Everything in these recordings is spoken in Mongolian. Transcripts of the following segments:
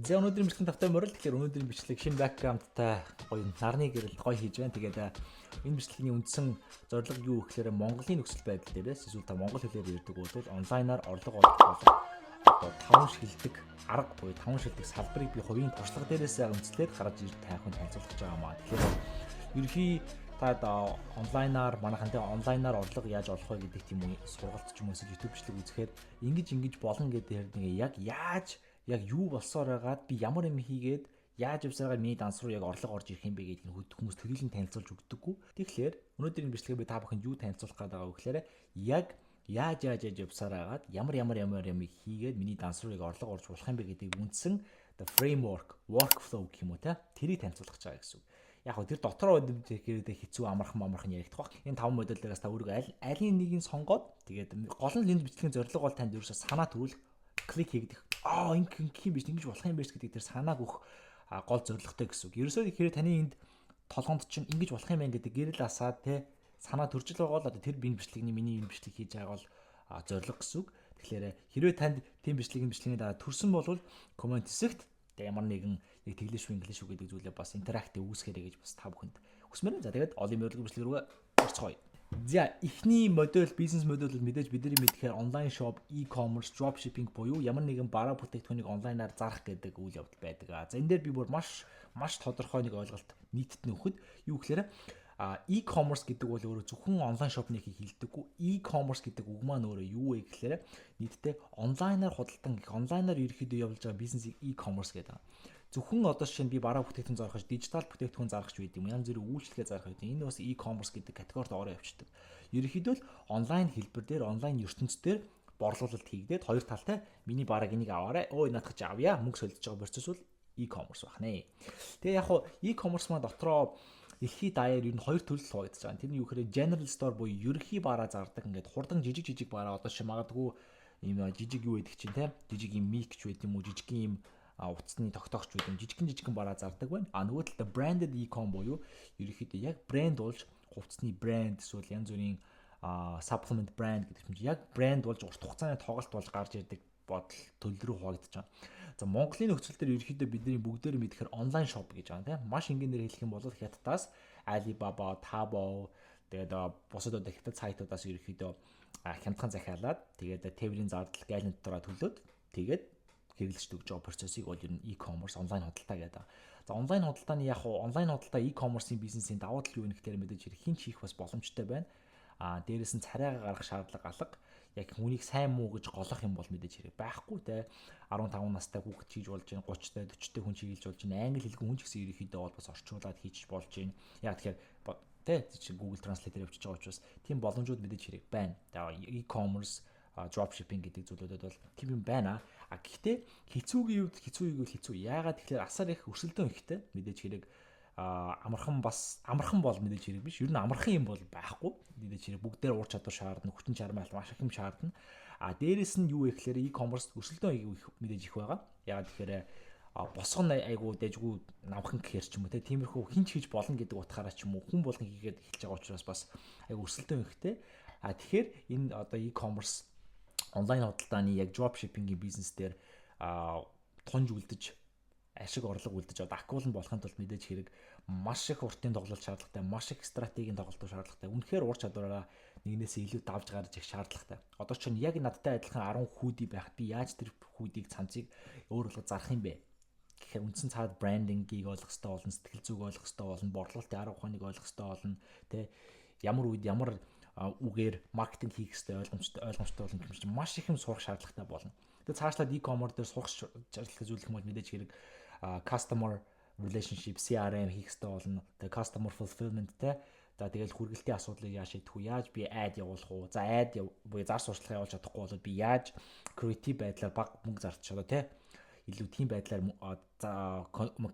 За өнөөдрийн бичлэг тавтай морил тэгэхээр өнөөдрийн бичлэг шинэ бэкграундтай гоё нарны гэрэл гоё хийж байна. Тэгээд энэ бичлэгийн үндсэн зорилго юу гэхээр Монголын нөхцөл байдал дээрээс эсвэл та монгол хэлээр ярьдаг бол онлайнаар орлого олох болох одоо таван шилдэг арга буюу таван шилдэг салбарыг би хувийн туршлага дээрээс үндэслээд гаргаж ирж тайхын танилцуулж байгаа маа. Тэгэхээр ерөнхий та онлайнаар манайхан тэ онлайнаар орлого яаж олох вэ гэдэг тийм үү сургалт ч юм уу YouTube бичлэг үзэхээр ингэж болно гэдэг нэг яг юу болсоор байгаад би ямар юм хийгээд яаж явсараа миний данс руу яг орлого орж ирэх юм бэ гэдгийг хүмүүс төлөвлөн танилцуулж өгдөггүй. Тэгэхээр өнөөдрийн бичлэгээ би та бүхэнд юу танилцуулах гээд байгаа вэ гэхээр яг яаж явсараа байгаад ямар юм хийгээд миний данс руу яг орлого орж болох юм бэ гэдгийг үндсэн the framework, workflow гэх юм уу те тэрийг танилцуулах гэж байгаа гэсэн үг. Яг хөө тэр дотроо үдэмжлэхээр хэцүү амархан яригдах баг. Энэ 5 модельээс та өөрийгөө аль нэгийг сонгоод тэгээд гол нь энэ бичлэгийн зорилго бол танд ерөөсө санаа төрүүлэх клик хийгдэх. Ингэх юм биш ингэж болох юм биш гэдэг тэр санааг өгөх гол зорилготой гэсэн үг. Ерөөсөө ихээр таны энд толгонд чинь ингэж болох юм байна гэдэг гэрэл асаад те санаа төржил байгаа бол одоо тэр миний энэ бичлэг хийж байгаа бол зорилго гэсэн үг. Тэгэхээр хэрвээ танд тийм бичлэгийн дараа төрсөн бол комент хэсэгт ямар нэгэн яг тэглэш гэдэг зүйлээ бас интерактив үүсгээрэй гэж бас та бүхэнд хүсмээр. За тэгээд олон мөрөлг бичлэг рүү орцгоё. За эхний модель бизнес модель бол мэдээж бидний мэдхээр онлайн шоп, e-commerce, dropshipping буюу ямар нэгэн бараа бүтээгдэхүүнийг онлайнаар зарах гэдэг үйл явдал байдаг. За энэ дээр би бүр маш тодорхой нэг ойлголт нийтэд нөхөд юу гэхээр e-commerce гэдэг бол өөрөө зөвхөн онлайн шопныг хэлдэггүй. E-commerce гэдэг үг маань өөрөө юу вэ гэхээр нийтдээ онлайнаар худалдан онлайнаар ерөөхдөө явуулж байгаа бизнесийг e-commerce гэдэг. Зөвхөн одоо шинэ би бараа бүтээгдэхүүн зарах, дижитал бүтээгдэхүүн зарах ч үед юм. Янз бүрийн үйлчлэгээ зарах үед энэ бас e-commerce гэдэг категорид ороо явчихдаг. Ерөөхдөө л онлайн хэлбэр дээр, онлайн ертөнцийн дээр борлуулалт хийгдээд хоёр талтай миний бараг энийг аваарай. Энэ надад ч авъя. Мөнгө солиж байгаа процесс бол e-commerce байна. Тэгээ яг хуу e-commerce маань дотроо дэлхийд даяар ер нь хоёр төрөл хуваагдаж байгаа. Тэрний юу гэхээр general store буюу ерөнхий бараа зардаг ингээд хурдан жижиг бараа одоо чи магадгүй ийм жижиг юу гэдэг чинь те жижиг юм мик ч байд юм уу жижиг юм утасны тогтоогч байд юм жижигхэн бараа зардаг байна. Нөгөө талдаа branded e-com буюу ерөнхийдөө яг брэнд болж хувцсны брэнд эсвэл янз бүрийн supplement brand гэдэг юм чи яг брэнд болж урт хугацааны тоглолт болж гарч ирдэг бодол төлөв рүү хуваагдаж байгаа. За Монголын нөхцөл дээр ерөнхийдөө бидний бүгдээр мэдхээр онлайн шоп гэж байгаа тийм маш энгийнээр хэлэх юм бол Хятадаас Alibaba, Taobao тэгээд бусад одоо хятад сайтуудаас ерөнхийдөө хямдхан захиалаад тэгээд тээврийн зардал гайлын дотроо төлөөд тэгээд хэрэглэж өгч байгаа процессыг бол ер нь e-commerce онлайн худалдаа гэдэг. За онлайн худалдааны яг онлайн худалдаа e-commerce-ийн бизнесийн давуу тал юу вэ гэхээр мэдээж хэрэг хин ч хийх бас боломжтой байна. Дээрээс нь царайгаа гаргах шаардлага алга. Яг хүнийг сайн муу гэж голох юм бол мэдээж хэрэг байхгүй те 15 настай хүүхэд хийж болж байна 30-тай 40-тай хүн хийж болж байна англи хэлгүй хүн ч гэсэн ерөөхдөө бол бас орчуулад хийж болж байна. Яг тэгэхээр те чи Google Translate-ээр явуулж байгаа учраас тийм боломжууд мэдээж хэрэг байна. E-commerce, dropshipping гэдэг зүйлүүдэд бол тийм юм байна. Гэхдээ хэцүү. Яагаад тэгэхээр асар их өрсөлдөөн ихтэй мэдээж хэрэг амархан бол мэдээж хэрэг биш. Ер нь амархан юм бол байхгүй. Мэдээж хэрэг бүгдээр уур чадвар шаардна, хүчин чармай маш их юм шаардна. Дээрээс нь юу вэ гэхээр e-commerce өрсөлдөөн мэдээж их байгаа. Яагаад тэгэхээр босгон айгуу дэжгүй намхан гэхэр ч юм уу те тиймэрхүү хинч хийж болно гэдэг утгаараа ч юм уу хүн болгон хийгээд эхэлж байгаа учраас бас айгуу өрсөлдөөн ихтэй. Тэгэхээр энэ одоо e-commerce онлайн худалдааны яг dropshipping-ийн бизнес дээр тунж үлдэж ашиг орлого үлдэж одоо акулн болохын тулд мэдээж хэрэг маш их уртын тоглолт шаардлагатай, маш их стратегийн тоглолт шаардлагатай. Үнэхээр ур чадвараараа нэгнээс илүү давж гарч их шаардлагатай. Одоо чинь яг надтай адилхан 10 хүүдий байхад би яаж тэр хүүдийг цамцыг өөр болгож зарах юм бэ? Тэгэхээр үндсэн цаад брендингийг ойлгох хэрэгтэй болно, сэтгэл зүг ойлгох хэрэгтэй болно, борлуулалтын арга ухааныг ойлгох хэрэгтэй болно. Тэ ямар үед ямар үгээр маркетинг хийх хэрэгтэй ойлгомжтой болно гэмж маш их юм сурах шаардлагатай болно. Тэгээд цаашлаад e-commerce дээр сурах шаардлагатай зүйл юм бол мэдээж хэрэг customer relationship CRM хийх хэрэгтэй болно. Тэгээд customer fulfillment те. За тэгэл хүргэлтийн асуудлыг яаж шийдэх вэ? Яаж би ad явуулах вэ? За ad буюу зар сурталчилгаа явуулж чадахгүй бол би яаж creative байдлаар баг мөнгө зарч чадаа те. Илүү тийм байдлаар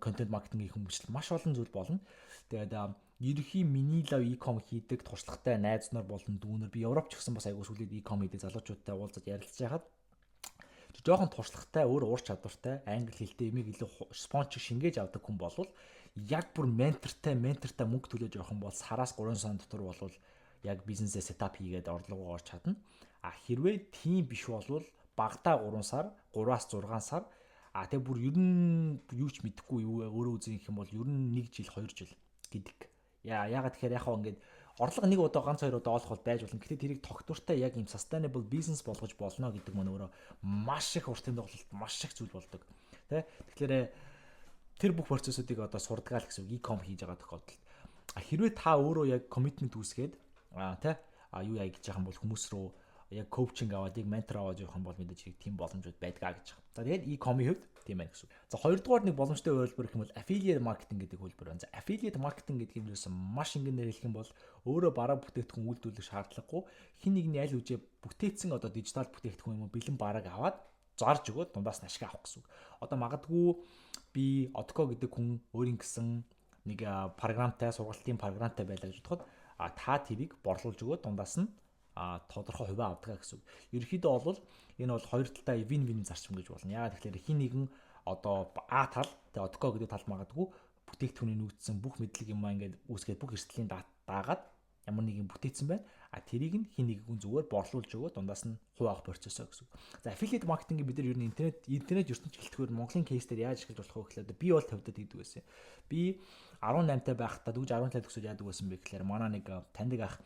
контент маркетингийн хүмүүжил маш олон зүйл болно. Тэгээд ерөнхий миний лав e-com хийдэг туршлагатай найз нар болон дүүнер би Европ ч гэсэн бас айгуу сүлээд e-com хийдэг залуучуудтай уулзаж ярилцж байхад жоохон туршлагатай өөр уур чадвартай англи хэлтэй эмийг илүү спонсор шингээж авдаг хүн болвол яг бүр ментортай мөнгө төлөөж явах юм бол сараас 3 сар дотор болвол яг бизнесээ сетап хийгээд орлого олж чадна. Хэрвээ тийм биш болвол багадаа 3 сар 3-аас 6 сар Тэгээ бүр ер нь юу ч мэдэхгүй юу өөрөө үзэх юм бол ер нь 1 жил 2 жил гэдэг. Яагаад тэгэхээр яг хаа ингээд орлого нэг удаа ганц хоёр удаа олох бол байж болно. Гэхдээ тэрийг тогтвортой яг юм sustainable business болгож болно гэдэг маань өөрөө маш их урт тоглолт, маш их зүйл болдог. Тэ? Тэгэхээр тэр бүх процессуудыг одоо сурдгаал гэсэн e-com хийж байгаа тохиолдолд хэрвээ та өөрөө яг commitment үүсгээд тэ юу яа гэж яхан бол хүмүүс рүү яг коучинг аваад яг ментор аваад явах юм бол мэдээж хэрэг тийм боломжууд байдгаа гэж. За тэгээд e-com-ийн хувьд тийм байх гэсэн. За хоёрдугаар нэг боломжтой хөлбөр гэх юм бол affiliate marketing гэдэг хөлбөр байна. За affiliate marketing гэдэг нь юусэн маш ингээнээр хэлэх юм бол өөрөө бараа бүтээгдэхүүн үйлдвэрлэх шаардлагагүй хин нэгний аль үжээ бүтээсэн одоо дижитал бүтээгдэхүүн юм уу бэлэн бараг аваад зарж өгөөд дундаас нь ашиг авах гэсэн. Одоо магадгүй би Odco гэдэг хүн өөрийн гэсэн нэг програмтай сургалтын програмтай байлаа гэж бодоход та тэрийг борлуулж өгөөд дундаас нь тодорхой хувиа авдаг гэсэн. Ерөнхийдөө бол энэ бол хоёр талтай win-win зарчим гэж болно. Яагаад тэгэхээр хин нэгэн одоо А тал тэгээ Odco гэдэг тал магадгүй бүтээгдэхүүний нүүдсэн бүх мэдлэг юм ингээд үүсгээд бүх эрсдлийн даагаад ямар нэгэн бүтээсэн байна. Тэрийг нь хин нэгэн зүгээр борлуулж өгөө дундаас нь хувь авах процессоо гэсэн. За affiliate marketing бид нар ер нь интернет ертөнцийн хэлтгээр Монголын кейс дээр яаж эхэлж болох вэ гэхлээр би бол 50-д хийдэг байсан. Би 18-тай байхдаа дүүж 17 төгсөж яадаг байсан бэ гэхлээр манай нэг таньдаг ах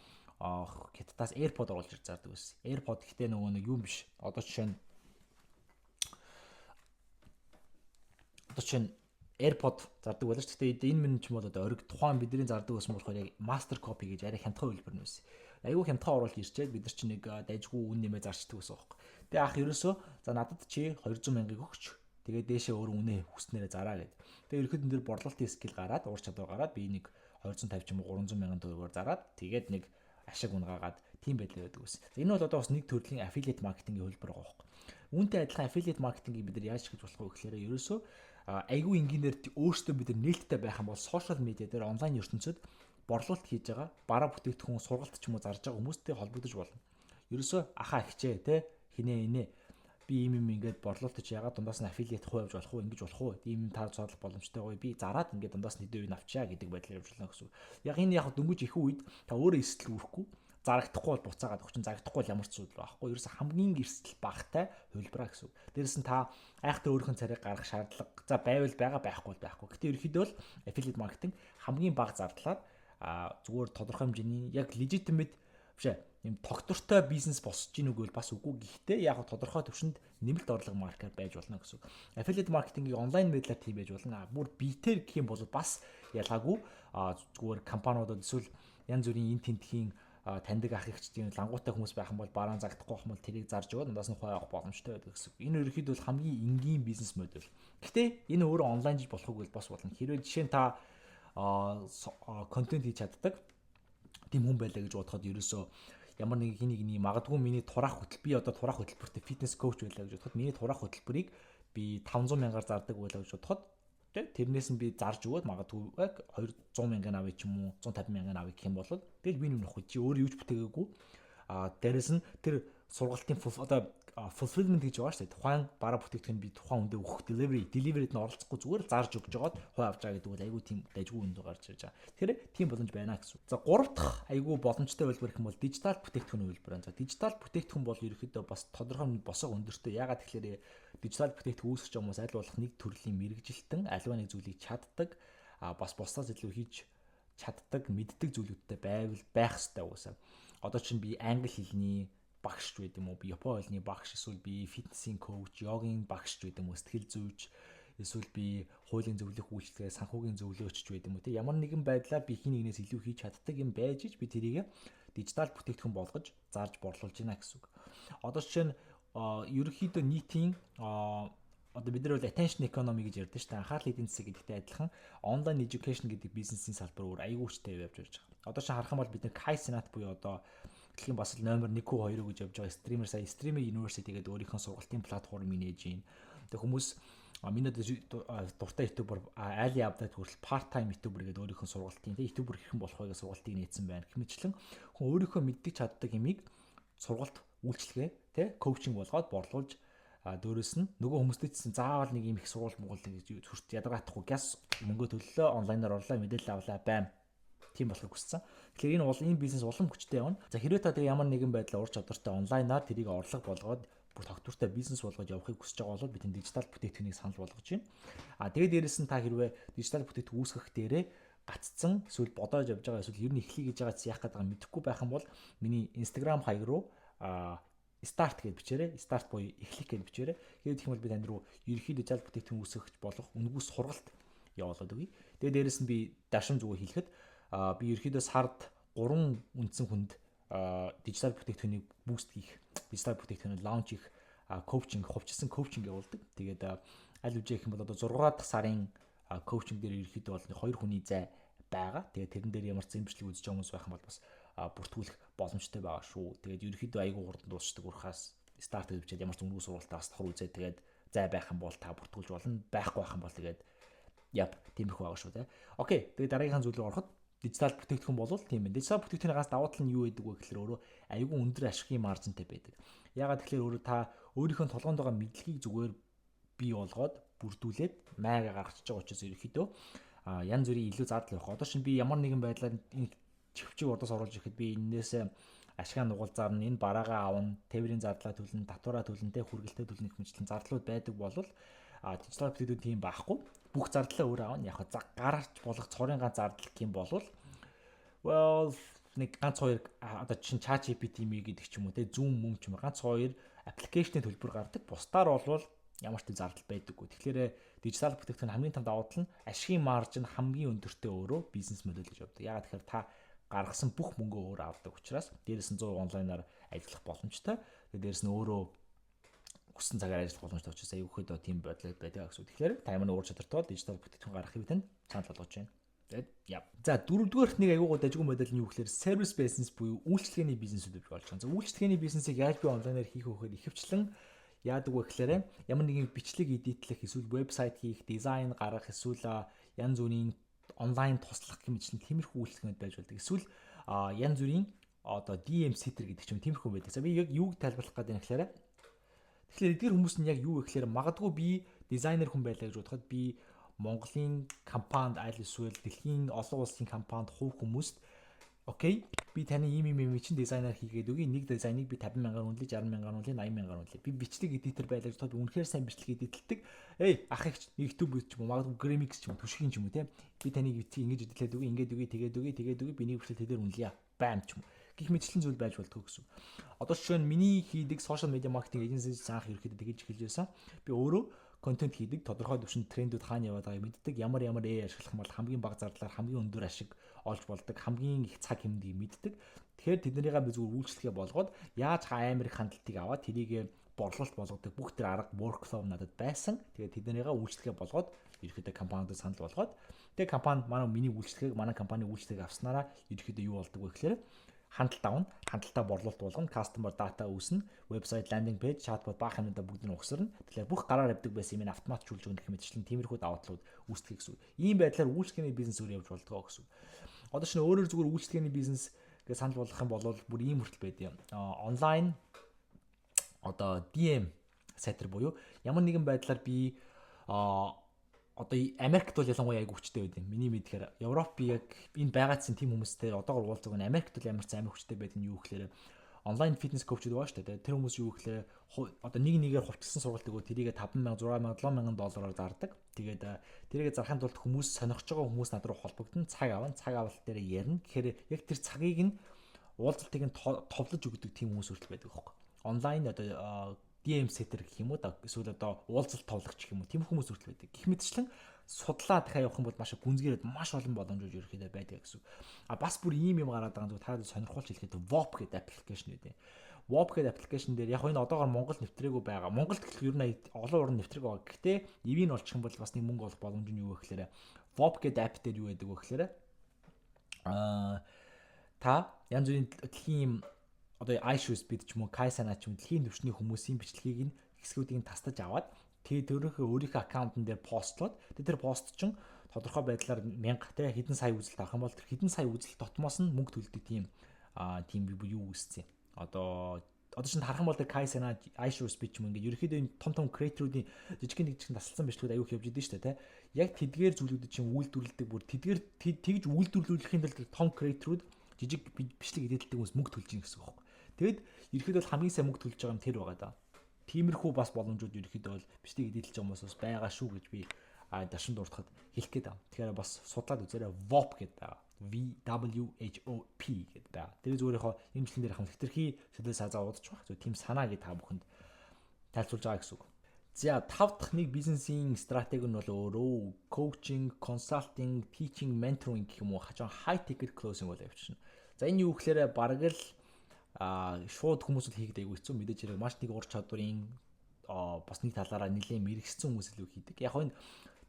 Хятадаас AirPod оруулж ирж зардаг байсан. AirPod гэхдээ нөгөө нэг юм биш. Одоо жишээ нь AirPod зардаг байлаа ч гэхдээ энэ минь ч юм бол одоо ориг тухайн бидний зардаг байсан болохоор яг master copy гэж арай хямдхан хэлбэр нь байсан. Айгүй хямдхан оруулж ирчээд бид нар чи нэг дайжгүй үн нэмээ зарчдаг байсан байхгүй. Тэгээ ах ерөөсөө за надад чи 200 мянгаыг өгч. Тэгээ дээшээ өөр үнэ хүснээрээ зараа гэд. Тэгээ ерөөд энэ дэр борлуулалтын скил гараад ур чадвар гараад би нэг 250 ч юм уу 300 мянган төгрөгөөр зараад тэгээд нэг ашиг унгаагаад тийм байдлаа байдаг байсан. Энэ бол одоо бас нэг төрлийн affiliate marketing-ийн хөлбөр байгаа байхгүй. Үүнтэй адилхан affiliate marketing-ийг бид нар яаж хийж болох вэ гэхээр ерөөсөө айгүй энгийнээр өөрсдөө бид нар нээлттэй байх юм бол social media дээр онлайн ертөнцид борлуулалт хийж байгаа бараа бүтээгдэхүүн сургалт ч юм уу зарж байгаа хүмүүстэй холбогдож болно. Ерөөсөө ахаа ихчээ те хинээ инээ би ийм ингээд борлуулалт чи ягаад дундаас нь affiliate хувь авч болох уу ингэж болох уу ийм таар цаадлах боломжтой гоё би зараад ингээд дундаас нь хэдэн үе авчаа гэдэг байдлаар явж болно гэсэн. Яг энэ яг дөнгөж их үед та өөрөө эсэл үүрэхгүй зарагдахгүй бол буцаагаад өгчин зарагдахгүй бол ямар ч зүйл байхгүй. Ерөөсө хамгийн эрсдэл багтай хувилбараа гэсэн. Дээрээс нь та айхтар өөрийнхөө царийг гаргах шаардлага за байвал байгаа байхгүй бол байхгүй. Гэтэ ерөөхдөө л affiliate marketing хамгийн бага зардлаар зүгээр тодорхой хэмжээний яг legitimate бишээ юм тогтвортой бизнес босч ийн үгүй бас үгүй. Гэхдээ яг тодорхой төвшөнд нэмэлт орлого маркер байж болно гэсэн. Affiliate marketing-ийг онлайн байдлаар тийм байж болно. Бүр биетээр гэх юм бол бас ялгаагүй зүгээр компаниудад эсвэл янз бүрийн эн тентхийн таньдаг ах ихчдийн лангуутай хүмүүс байх юм бол бараан загдахгүй юм бол тэрийг зарж өгөөд дундаас нь хувь авах боломжтой байдаг гэсэн. Энэ ерөөхдөө бол хамгийн энгийн бизнес модель. Гэхдээ энэ өөрөө онлайн жиж болохгүй бас болно. Хэрвээ жишээ нь та контент хийж чаддаг тийм хүн байлаа гэж бодоход ерөөсөө ямар нэг хин нэгний магадгүй миний турах хөтөл би одоо турах хөтөлбөртэй фитнес коуч байлаа гэж бодоход миний турах хөтөлбөрийг би 500 мянгаар зардаг байлаа гэж бодоход тэрнээс нь би зарж өгөөд магадгүй 200 мянган авъя ч юм уу 150 мянган авъя гэх юм бол тэгэл би нүнх чи өөр юу ч бүтээгээгүй дээрэс нь тэр сургалтын одоо fulfillment гэж байгаа шүү дээ. Тухайн бараа бүтээгдэхүүн би тухайн хүндээ өгөх delivery-д нь оролцохгүй зүгээр л зарж өгч жагаад хой авч байгаа гэдэг бол айгүй тийм дайггүй үнд гарч ирж байгаа. Тэгэхээр тийм боломж байна гэсэн. За 3 дахь айгүй боломжтой хэлбэр гэх юм бол дижитал бүтээгдэхүүний хэлбэр байна. За дижитал бүтээгдэхүүн бол ерөөхдөө бас тодорхой босоо өндөртэй. Ягаад тэгэхээр дижитал бүтээгдэхүүн үүсгэж байгаа хүмүүс аль болох нэг төрлийн мэрэгжилтэн аливаа нэг зүйлийг чаддаг бас бусдаас илүү хийж чаддаг мэддэг зүйлүүдтэй байвал байх хэрэгтэй уусаа. Одоо чинь би англи хэлний багш ч байд юм уу би япон хэлний багш эсвэл би фитнесийн коуч, йогийн багш ч байд юм уу сэтгэл зүйч эсвэл би хуулийн зөвлөх үйлчлэгээ санхүүгийн зөвлөөч ч байд юм уу те ямар нэгэн байдлаар би хин нэгнээс илүү хийж чаддаг юм байж ич би тэрийг дижитал бүтээгдэхүүн болгож зарж борлуулж байна гэсэн үг. Одоо жишээ нь ерөнхийдөө нийтийн одоо бид нар бол attention economy гэж ярьдаг шүү дээ. Анхаарал эдийн засаг гэдэгтэй адилхан online education гэдэг бизнесийн салбар өөр аягүй хүчтэй явж байгаа. Одоо чинь харах юм бол бид нар Kai Cenat буюу одоо дэлхийн бас номер 1 2 гэж явж байгаа стример сая Streamer University гэдэг өөрийнхөө сургалтын платформыг нээж ийн. Тэг хүмүүс миний дуртай ютубер Ali Abdad хүртэл part time ютубер гэдэг өөрийнхөө сургалтын тэг ютубер хэрхэн болох вэ гэсэн сургалтыг нээсэн байна. Хэмэчлэн хүн өөрийнхөө мэддэг чаддаг юмыг сургалт үйлчлэгээ тэг коучинг болгоод борлуулж дөөрөөс нь нөгөө хүмүүстэй чинь заавал нэг юм их сургууль гэж хүрт ядаргаахгүй газ мөнгө төллөө онлайнаар орлоо мэдээлэл авлаа байм тийм болохыг хүссэн. Тэгэхээр энэ бизнес улам хүчтэй явна. За хэрвээ та тэгээ ямар нэгэн байдлаар ур чадвартай онлайнаар тэрийг орлого болгоод бүр тогтвортой бизнес болгож явахыг хүсэж байгаа бол бид энэ дижитал бүтээгдэхүүнийг санал болгож байна. Тэгээд дээрэс нь та хэрвээ дижитал бүтээгдэхүүн үүсгэх дээрээ гаццсан эсвэл бодож явж байгаа эсвэл ер нь эхлэе гэж байгаа яах гэдэг нь мэдэхгүй байх юм бол миний Instagram хаяг руу start гэж бичээрэй. Start буюу эхлэх гэж бичээрэй. Тэгээд гэх юм бол би танд руу ерөнхий дижитал бүтээгдэхүүн үүсгэж болох үнгүүс сургалт явуулаад өгье. Тэгээд дээрэс нь би дашин зүгээр хэлэхэд би ерөнхийдөө сард 3 үндсэн хүнд дижитал бүтээгдэхүүнийг буст хийх, дижитал бүтээгдэхүүнийг лаунч хийх, коучинг, хувьчилсан коучинг явуулдаг. Тэгээд аль үжих гэх юм бол одоо 6 дахь сарын коучинг дээр ерөнхийдөө бол 2 хүний зай байгаа. Тэгээд тэрэн дээр ямар зэмжлэг үзэж байгаа хүмүүс байх юм бол бас бүртгүүлэх боломжтой байгаа шүү. Тэгээд ерөнхийдөө айгүй хурдан дуусчдаг урхаас старт гэж бичээд ямар ч өнгөө сургалтаа бас давхар үзээд тэгээд зай байх юм бол та бүртгүүлж болно. Байхгүй байх юм бол тэгээд тиймэрхүү байгаа шүү те. Окей. Тэгээд дараагийн зүйл рүү ороход дижитал бүтээгдэхүүн болвол тийм байна. Дижитал бүтээгдэхүүний гас давуу тал нь юу байдаг вэ гэхээр өөрөө айгүй өндөр ашигын маржинтай байдаг. Ягаад тэгэхээр өөрөө та өөрийнхөө толгоонд байгаа мэдлэгийг зүгээр бий болгоод бүрдүүлээд майга гаргачихж байгаа учраас ерөөхдөө янз бүрийн илүү зардал явах. Одоо шин би ямар нэгэн байдлаар энэ чивчийг урдаас оруулж ирэхэд би энээс ашигын нугал зарна, энэ бараагаа авна, тээврийн зардлаа төлнө, татвараа төлнө, хүргэлтээ төлнө гэх мэтлэн зардлууд байдаг бол дижитал бүтээгдэхүүн тийм байхгүй. Бүх зардлаа өөр аавна. Яг гарч болох цорын ганц зардал гэх юм бол нэг ганц хоёр одоо чинь ChatGPT гэдэг ч юм уу те Zoom мөм ч юм ганц хоёр аппликейшны төлбөр гардаг. Бусдаар бол ямар ч зардал байдаггүй. Тэгэхээр дижитал бүтээгдэхүүн хамгийн том давуу тал нь ашигын маржин хамгийн өндөртэй өөрөө бизнес модель гэж явдаг. Ягаад тэгэхээр та гаргасан бүх мөнгөө өөр авдаг учраас дээрээс нь 100 онлайнаар ажиллах боломжтой. Дээрээс нь өөрөө хүссэн цагаар ажиллах боломжтой учраас аюухад тийм бодлоо байдаг гэсэн үг. Тэгэхээр та ямар нэг ур чадвартай дижитал бүтээгдэхүүн гаргахыг танд санал болгож байна. Тэгээд за дөрөвдүгээрт нэг аюугаа дажгүй модель нь юу гэхээр service business буюу үйлчлэгээний бизнесүүд гэж болж байгаа. За үйлчлэгээний бизнесийг яаж би онлайнаар хийх вэ гэхээр ихэвчлэн яадаг вэ гэхээр ямар нэгэн бичлэг эдитлэх эсвэл вебсайт хийх, дизайн гаргах эсвэл янз бүрийн онлайн туслах гэмэтлэн тиймэрхүү үйлчлэгүүд байж болдог. Эсвэл янз бүрийн одоо DM setter гэдэг ч юм тиймэрхүү байдаг. За би яг юуг тайлбарлах гэдэг нь гэхээр тэгэхээр эдгээр хүмүүс нь яг юу вэ гэхээр магадгүй би дизайнер хүн байлаа гэж бодоход би Монголын компанид аль эсвэл дэлхийн олон улсын компанид хувь хүмүүст окей би таны ийм чинь дизайнер хийгээд өгье. Нэг дизайныг би 50,000-аар үнэлээ, 60,000-аар үнэлээ, 80,000-аар үнэлээ. Би бичлэг эдитер байлаа гэж бодоход үнэхээр сайн бичлэг эдитэлдэг. Ах их YouTube ч юм уу, магадгүй Gramix ч юм уу, түшгийн ч юм уу те. Би таныг ингэж эдитлээд өгье, ингэж өгье, тэгээд өгье, би нэг бичлэг тэдээр үнэлье. Бам ч юм уу. Гэх мэтлэн зүйл байж болтгоо гэсэн. Одоо жишээ нь миний хийдэг social media marketing agency заах ерөөхдөө тэгэж эхэлж байсан. Би өөрөө контент хийдэг, тодорхой төвшөнд трендүүд хаана яваад байгааг мэддэг, ямар ашиглах юм бол хамгийн бага зардлаар хамгийн өндөр ашиг олж болдог, хамгийн их цаг хэмнэлийг мэддэг. Тэгэхээр тэднэрийгээ би зүгээр үйлчлэгээ болгоод яаж амар их хандлтыг аваад тэрийг борлуулалт болгодог бүх тэр арга workflow надад байсан. Тэгээд тэднэрийгээ үйлчлэгээ болгоод ерөөхдөө компанид санал болгоод тэгээд компанид миний үйлчлэгийг манай компани үйлчлэгийг авснараа ерөөхдөө юу болдог вэ гэхээр хандлт авна, хандлтаа борлуулалт болгоно, customer data үүснэ, website, landing page, chatbot баах юмудаа бүгд нь ухсарна. Тэгэхээр бүх гараар авдаг байсан юм автоматжуулж өгөх мэтчлэн тиймэрхүү давуу талууд үүсдэг гэсэн үг. Ийм байдлаар үйлчлэгээний бизнес үр явж болдог гэсэн үг. Одоо шинэ өөрөөр зүгээр үйлчлэгээний бизнес гэж санал болгох юм бол бүр ийм хүртэл байд юм. Онлайн одоо DM сайтер буюу ямар нэгэн байдлаар би одоо Америкт бол ялангуяа айгу хүчтэй байд юм. Миний мэдхээр Европ би яг энэ байгаадсан тийм хүмүүстэй одоогор уулздаг нь Америкт бол ямар ч амар хүчтэй байд нь юу гэхээр онлайн фитнес коучуд байгаа шүү дээ. Тэр хүмүүс юу гэхээр одоо нэгээр хувьчилсан сургалт өгөө тэрийг 5,000, 6,000, 7,000 доллараар зардаг. Тэгээд тэрийг зарахын тулд хүмүүс сонирхож байгаа хүмүүс над руу холбогдсон, цаг аван, цаг авалт дээр ярина. Тэгэхээр яг тэр цагийг нь уулзалтыг нь товлож өгдөг тийм хүмүүс хүртэл байдаг байхгүй. Онлайн одоо DM setter гэх юм уу да эсвэл одоо уулзалт товлогч гэх юм уу тийм хүмүүс хүртэл байдаг. Гэх мэтчлэн судлаа дахиад явах юм бол маш гүнзгийрээд маш олон боломжууд ерөөхдөө байдаг гэсэн. Бас бүр ийм юм гараад байгаа зүгээр та сонирхолж хэлэхэд WOP гэдэг аппликейшн үү. WOP гэдэг аппликейшн дээр яг энэ одоогоор Монгол нэвтрээгүй байгаа. Монголд гэхэл ер нь олон орнд нэвтрэг байгаа. Гэхдээ эвийг олчих юм бол бас нэг мөнгө олох боломж нь юу вэ гэхээр WOP гэдэг апп дээр юу байдаг вэ гэхээр та янз бүрийн дэлхийн одоо iShoes бид ч юм уу Kaisana ч юм дэлхийн төвчний хүмүүсийн бичлэгийг нь хэсгүүдийг тастаж аваад тэрийнхээ өөрийнхөө аккаунтн дээр постлоод тэр пост чинь тодорхой байдлаар 1000 те хэдэн сая үзэлт авах юм бол тэр хэдэн сая үзэлт дотмоос нь мөнгө төлдөг тийм юу үүсцэн. Одоо чинь харах юм бол Kaisana iShoes бич юм ингээд ерөөхдөө энэ том креаторуудын жижигхэн тасалсан бичлэгүүд аяух явж идэв шүү дээ те. Яг тэдгээр зүйлүүд чинь үйлдвэрлэдэг бүр тэдгээр тэгж үйлдвэрлүүлэхийн тулд том креаторууд жижиг бичлэг эдэлдэг хүмүүс мөнгө төлж ийн гэсэн үг байна. Тэгэд ерөөхдөө хамгийн сайн мөнгө төлж байгаа юм тэр байгаа да. Тиймэрхүү бас боломжууд ерөөхдөө бол бичлэг эдэлж байгаа хүмүүс бас байгаа шүү гэж би дашин дуртахад хэлэх гээд байна. Тэгэхээр бас судлаад үзээрэй. VOP гэдэг байгаа. VWHOP гэдэг байгаа. Тэр зөвхөн энэ бичлэгэн дээр хамт хэтэрхий сэтэл сазаа удаж байх. Зөв тийм санаа гэж та бүхэнд тайлбарлаж байгаа гэсэн үг. За 5 дахь нэг бизнесийн стратеги нь бол өөрөө коучинг, консалтинг, teaching, mentoring гэх юм уу хажуу high ticket closing бол явчихна. За энэ юу гэхээр бараг л шууд хүмүүсд хийгээд айгүй хэцүү мэдээж хэрэг маш нэг ур чадварын бас нэг талаараа нэлээд мэрэгсэн хүмүүс илүү хийдэг. Яг энэ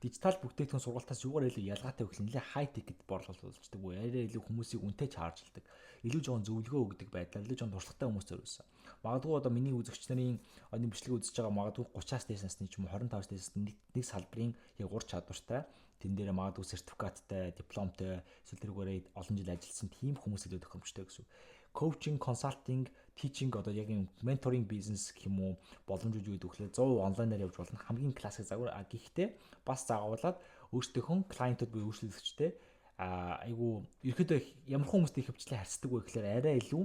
дижитал бүтээгдэхүүн сургалтаас юугаар илүү ялгаатай вэ гэхэл нэлээд high ticket борлуулалт болчихдог. Арай илүү хүмүүсийг үнэтэй чаржлдаг. Илүү жоохон зөвлөгөө өгдөг байдлаар илүү жоохон туршлагатай хүмүүс зориулсан. Магадгүй одоо миний үзэгч нарын энэ бичлэг үзэж байгаа магадгүй 30-аас дээш насны ч юм уу 25-аас дээш насны нэг салбарын яг ур чадвартай тэн дээр магадгүй сертификаттай, дипломтой, эсвэл тэрүүгээрээ олон жил ажилласан тийм хүмүүс илүү тохиромжтой гэсэн. Coaching, consulting, teaching одоо яг юм mentoring бизнес гэх юм уу боломжууд юу гэдэг вэ? 100% онлайнаар явж болно. Хамгийн классик загвар гэхдээ бас заагуулад өөрсдийнхөө клиентууд буюу үйлчлэгчтэй айгу ерөөдөө ямар хүмүүстэй хөвчлээ харьцдаг вэ гэхээр арай илүү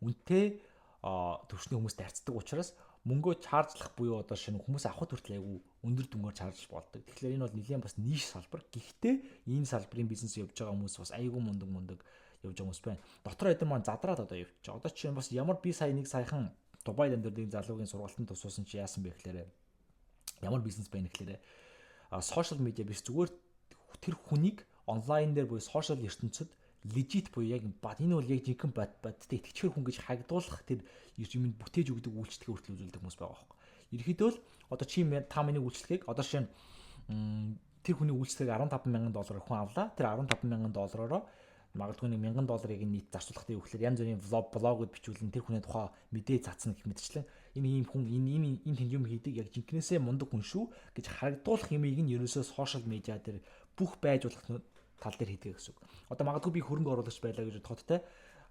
үнэтэй төвчний хүмүүстэй харьцдаг учраас мөнгөө чаржлах буюу одоо шинэ хүмүүс авахд хүртэл айгу өндөр дүнгээр чарж болдог. Тэгэхээр энэ бол нэлээд бас ниш салбар. Гэхдээ энэ салбарын бизнес явж байгаа хүмүүс бас айгу мундаг явж байгаа хүмүүс байна. Дотор эдэн маань задраад одоо явж байгаа. Одоо чинь бас ямар би сая нэг саяхан Дубайд амьдардаг залуугийн сургалтанд тусуусан чи яасан бэ гэхээр ямар бизнес байна гэхээр сошиал медиа биш зүгээр тэр хүнийг онлайн дээр буюу сошиал ертөнцид legit буюу яг бат энэ бол яг жинхэнэ баттай итгэвчээр хүн гэж хагдуулах тэр юм бүтээж өгдөг үйлчлэгээ хүртэл үзүүлдэг хүмүүс байгаа байхгүй. Ерөнхийдөө л одоо чи та миний үйлчлэгийг одоо шинэ тэр хүний үйлчлэгийг $15,000 хүн авлаа. Тэр $15,000-ороо магадгүй $1,000-ыг нийт зарцуулахтай юу гэхээр янз бүрийн блогод бичүүлэн тэр хүний тухай мэдээ цацна гэх мэтчлэн энэ ийм хүн энэ тэнд юм хийдэг яг жинкнээсээ мундаг хүн шүү гэж харагдуулах юмыг нь ерөөсөө сошиал медиа дээр бүх байж болох тал дээр хийдэг гэсэн үг. Одоо магадгүй би хөрөнгө оруулагч байлаа гэж бодоход те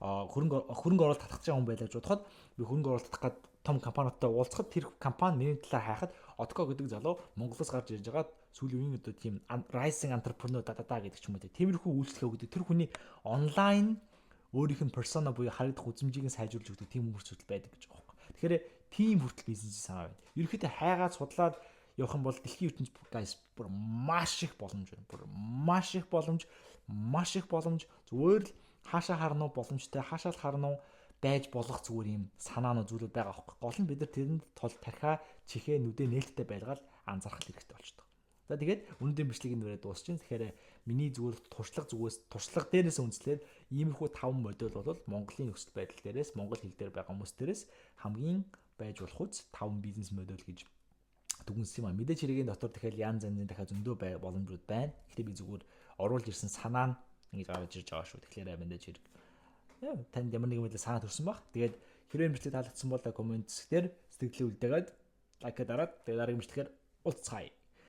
хөрөнгө оруулалт татах гэж байгаа хүн байлаа гэж бодоход би хөрөнгө оруулалт татах гээд том компаниудтай уулзахад тэр компани миний талаар хайхад Отко гэдэг залуу Монголоос гарч ирж байгаа сүүлийн үеийн одоо тийм rising entrepreneur гэдэг ч юм уу тиймэрхүү үйлчлэгээ өгдөг тэр хүний онлайн өөрийнх нь персона буюу харагдах үзмжийг нь сайжруулж өгдөг тийм хүмүүсүүд байдаг гэж байгаа юм. Тэгэхээр тийм хүртэл бизнес санаа байна. Ерөнхийдөө хайгаад судлаад явах юм бол дэлхийн ертөнцийн guys бүр маш их боломж байна. Бүр маш их боломж зүгээр л хаашаа харна уу боломжтой хаашаа л харна уу байж болох зүгээр юм санаанууд зүйлүүд байгаа аахгүй. Гол нь бид нар тэрэнд тол тархиа чихээ нүдэ нээлттэй байлгаад анзаарах хэрэгтэй болчихдог. За тэгээд өнөөдрийн бичлэгийн нүрээ дуусч чинь тэгэхээр миний зүгээр туршлага дээрээс үндэслээд иймэрхүү 5 модель бол Монголын нөхцөл байдал дээрээс Монгол хэл дээр байгаа хүмүүс дээрээс хамгийн байж болох үз 5 бизнес модель гэж дүгнсэн юм а. Мэдээж хэрэгэн дотор тэгэхээр янз янзын дахиад зөндөө боломжууд байна. Гэхдээ би зүгээр оруулж ирсэн санаа нь ингэж гарч ирж байгаа шүү. Тэгэхээр мэдээж хэрэг танд ямар нэгэн мэдээ санаа төрсөн баг. Тэгээд хэрвээ бичлэг таалагдсан бол коммент дээр сэтгэлээ үлдээгээд лайк дараад тэгээд дараагийн бичлэгээр уулзцаая.